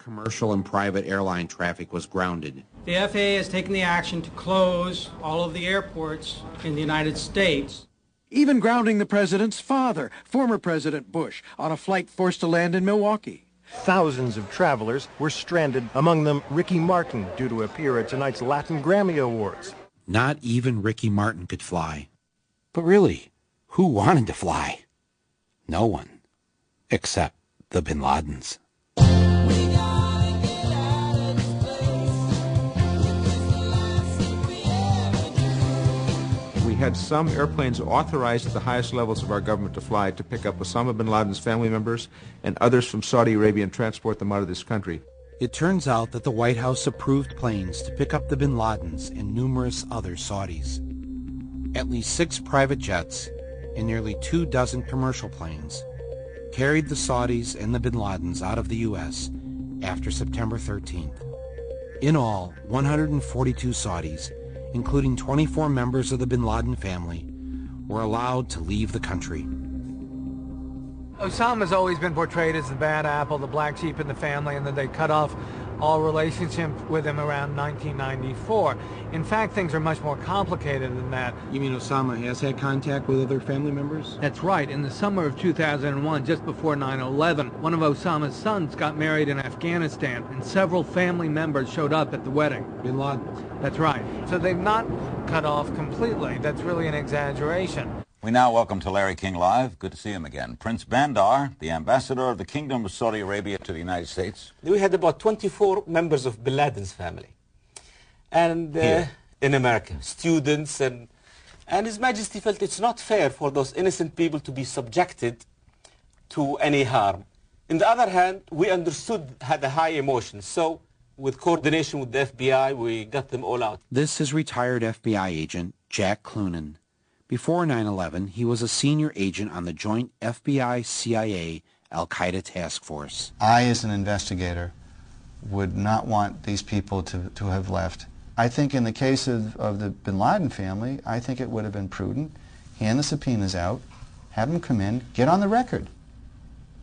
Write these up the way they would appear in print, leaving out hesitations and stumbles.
commercial and private airline traffic was grounded. The FAA has taken the action to close all of the airports in the United States. Even grounding the president's father, former President Bush, on a flight forced to land in Milwaukee. Thousands of travelers were stranded, among them Ricky Martin, due to appear at tonight's Latin Grammy Awards. Not even Ricky Martin could fly. But really, who wanted to fly? No one. Except the Bin Ladens. We had some airplanes authorized at the highest levels of our government to fly to pick up Osama bin Laden's family members and others from Saudi Arabia and transport them out of this country. It turns out that the White House approved planes to pick up the Bin Ladens and numerous other Saudis. At least 6 private jets and nearly 24 commercial planes carried the Saudis and the Bin Ladens out of the U.S. after September 13th. In all, 142 Saudis, including 24 members of the Bin Laden family, were allowed to leave the country. Osama's always been portrayed as the bad apple, the black sheep in the family, and that they cut off all relationship with him around 1994. In fact, things are much more complicated than that. You mean Osama has had contact with other family members? That's right. In the summer of 2001, just before 9/11, one of Osama's sons got married in Afghanistan, and several family members showed up at the wedding. Bin Laden. That's right. So they've not cut off completely. That's really an exaggeration. We now welcome to Larry King Live. Good to see him again. Prince Bandar, the ambassador of the Kingdom of Saudi Arabia to the United States. We had about 24 members of Bin Laden's family. And in America, students, and His Majesty felt it's not fair for those innocent people to be subjected to any harm. On the other hand, we understood had a high emotion, so with coordination with the FBI, we got them all out. This is retired FBI agent Jack Clunan. Before 9/11, he was a senior agent on the joint FBI-CIA Al-Qaeda task force. I, as an investigator, would not want these people to have left. I think in the case of the Bin Laden family, I think it would have been prudent. Hand the subpoenas out, have them come in, get on the record.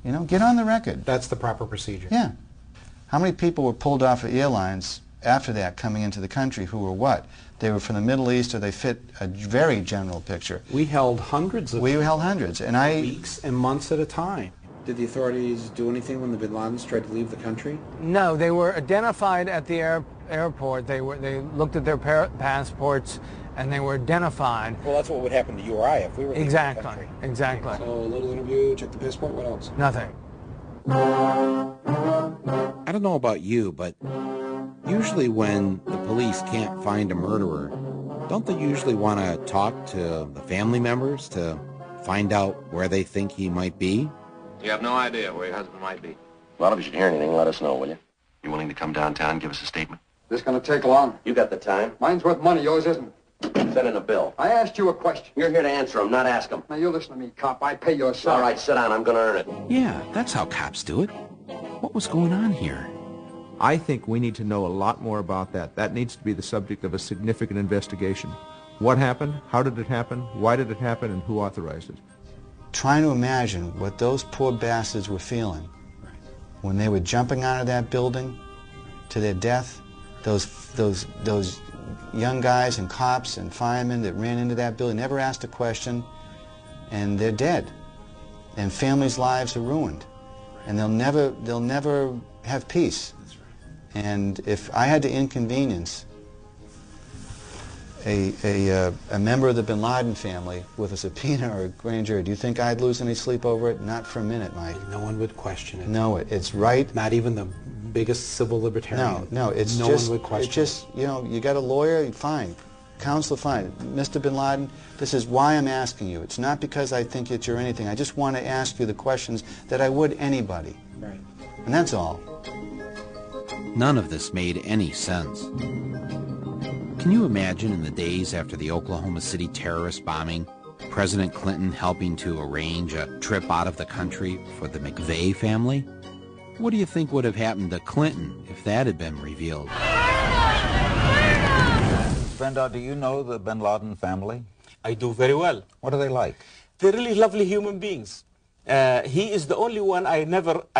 You know, get on the record. That's the proper procedure. Yeah. How many people were pulled off of airlines after that coming into the country who were what? They were from the Middle East, or they fit a very general picture. We held hundreds of and weeks and months at a time. Did the authorities do anything when the Bin Ladens tried to leave the country? No, they were identified at the airport. They looked at their passports and they were identified. Well, that's what would happen to you or I if we were leaving the country. Exactly. So a little interview, check the passport, what else? Nothing. I don't know about you, but usually when the police can't find a murderer, don't they usually want to talk to the family members to find out where they think he might be? You have no idea where your husband might be. Well, if you should hear anything, let us know, will you? You willing to come downtown and give us a statement? This gonna take long? You got the time? Mine's worth money, yours isn't. Send in a bill. I asked you a question. You're here to answer them, not ask them. Now, you listen to me, cop. I pay your salary. All right, sit down. I'm gonna earn it. Yeah, that's how cops do it. What was going on here? I think we need to know a lot more about that. That needs to be the subject of a significant investigation. What happened? How did it happen? Why did it happen? And who authorized it? Trying to imagine what those poor bastards were feeling when they were jumping out of that building to their death. Those young guys and cops and firemen that ran into that building never asked a question, and they're dead, and families' lives are ruined, and they'll never have peace. And if I had to inconvenience a member of the Bin Laden family with a subpoena or a grand jury, do you think I'd lose any sleep over it? Not for a minute, Mike. No one would question it. No, it's right. Not even the biggest civil libertarian. No, it's no just, one would question it's just, you know, you got a lawyer, fine. Counselor, fine. Mr. Bin Laden, this is why I'm asking you. It's not because I think that you're anything. I just want to ask you the questions that I would anybody. Right. And that's all. None of this made any sense. Can you imagine in the days after the Oklahoma City terrorist bombing, President Clinton helping to arrange a trip out of the country for the McVeigh family? What do you think would have happened to Clinton if that had been revealed? Brenda, do you know the Bin Laden family? I do very well. What are they like? They're really lovely human beings. He is the only one I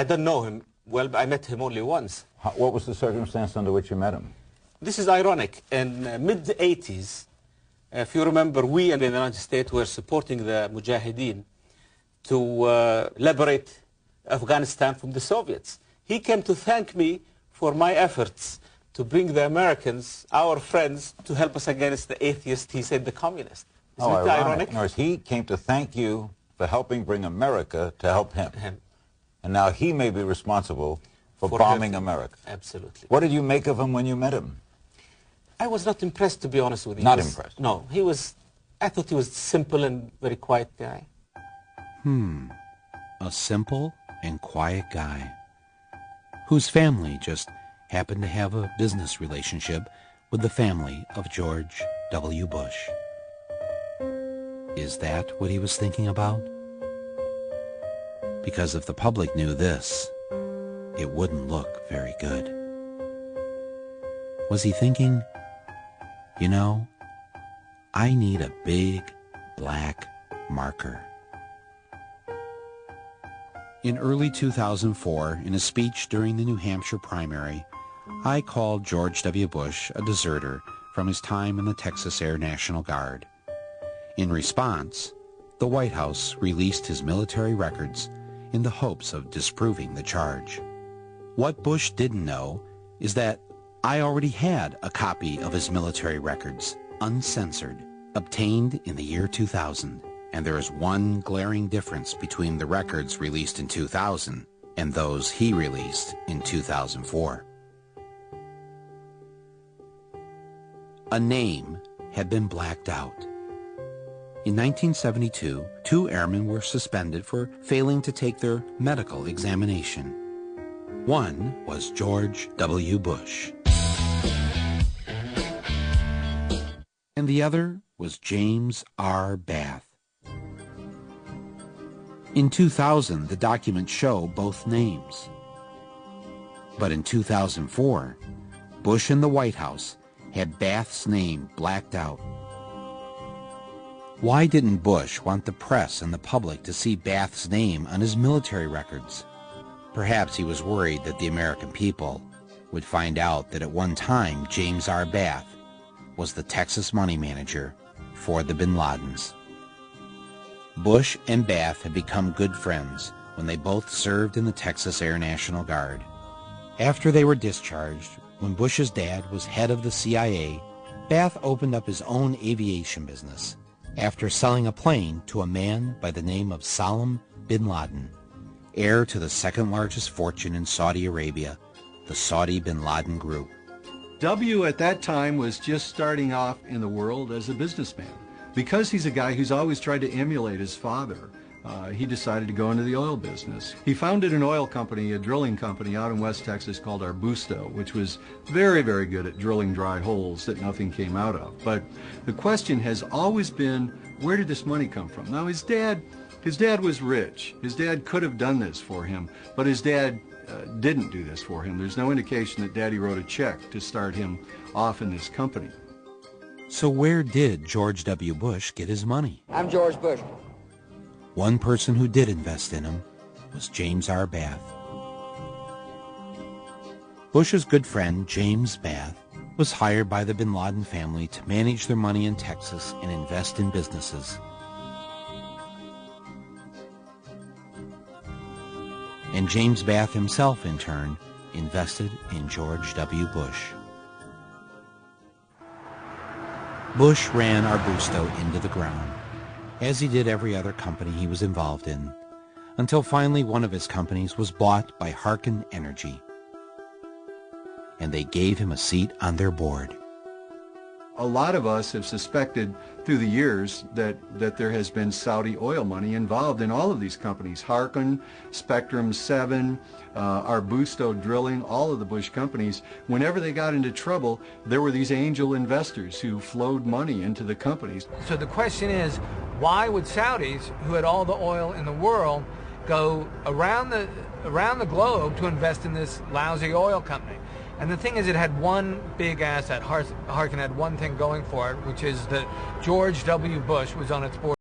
don't know him. Well, I met him only once. What was the circumstance under which you met him? This is ironic. In mid-80s, if you remember, we in the United States were supporting the Mujahideen to liberate Afghanistan from the Soviets. He came to thank me for my efforts to bring the Americans, our friends, to help us against the atheists, he said, the communists. Isn't it ironic? In other words, he came to thank you for helping bring America to help him. And now he may be responsible for bombing America. Absolutely. What did you make of him when you met him? I was not impressed, to be honest with you. Not impressed? No. I thought he was simple and very quiet guy. A simple and quiet guy whose family just happened to have a business relationship with the family of George W. Bush. Is that what he was thinking about? Because if the public knew this, it wouldn't look very good. Was he thinking, you know, I need a big black marker? In early 2004, in a speech during the New Hampshire primary, I called George W. Bush a deserter from his time in the Texas Air National Guard. In response, the White House released his military records in the hopes of disproving the charge. What Bush didn't know is that I already had a copy of his military records, uncensored, obtained in the year 2000. And there is one glaring difference between the records released in 2000 and those he released in 2004. A name had been blacked out. In 1972, 2 airmen were suspended for failing to take their medical examination. One was George W. Bush, and the other was James R. Bath. In 2000, the documents show both names. But in 2004, Bush and the White House had Bath's name blacked out. Why didn't Bush want the press and the public to see Bath's name on his military records? Perhaps he was worried that the American people would find out that at one time James R. Bath was the Texas money manager for the Bin Ladens. Bush and Bath had become good friends when they both served in the Texas Air National Guard. After they were discharged, when Bush's dad was head of the CIA, Bath opened up his own aviation business after selling a plane to a man by the name of Salam bin Laden, heir to the second largest fortune in Saudi Arabia, the Saudi bin Laden Group. W at that time was just starting off in the world as a businessman. Because he's a guy who's always tried to emulate his father, he decided to go into the oil business. He founded an oil company, a drilling company out in West Texas called Arbusto, which was very, very good at drilling dry holes that nothing came out of. But the question has always been, where did this money come from? Now his dad was rich. His dad could have done this for him, but his dad didn't do this for him. There's no indication that Daddy wrote a check to start him off in this company. So where did George W. Bush get his money? I'm George Bush. One person who did invest in him was James R. Bath. Bush's good friend, James Bath, was hired by the Bin Laden family to manage their money in Texas and invest in businesses. And James Bath himself, in turn, invested in George W. Bush. Bush ran Arbusto into the ground, as he did every other company he was involved in, until finally one of his companies was bought by Harken Energy, and they gave him a seat on their board. A lot of us have suspected through the years that there has been Saudi oil money involved in all of these companies. Harken, Spectrum 7, Arbusto Drilling, all of the Bush companies. Whenever they got into trouble, there were these angel investors who flowed money into the companies. So the question is, why would Saudis, who had all the oil in the world, go around the globe to invest in this lousy oil company? And the thing is, it had one big asset. Harken had one thing going for it, which is that George W. Bush was on its board.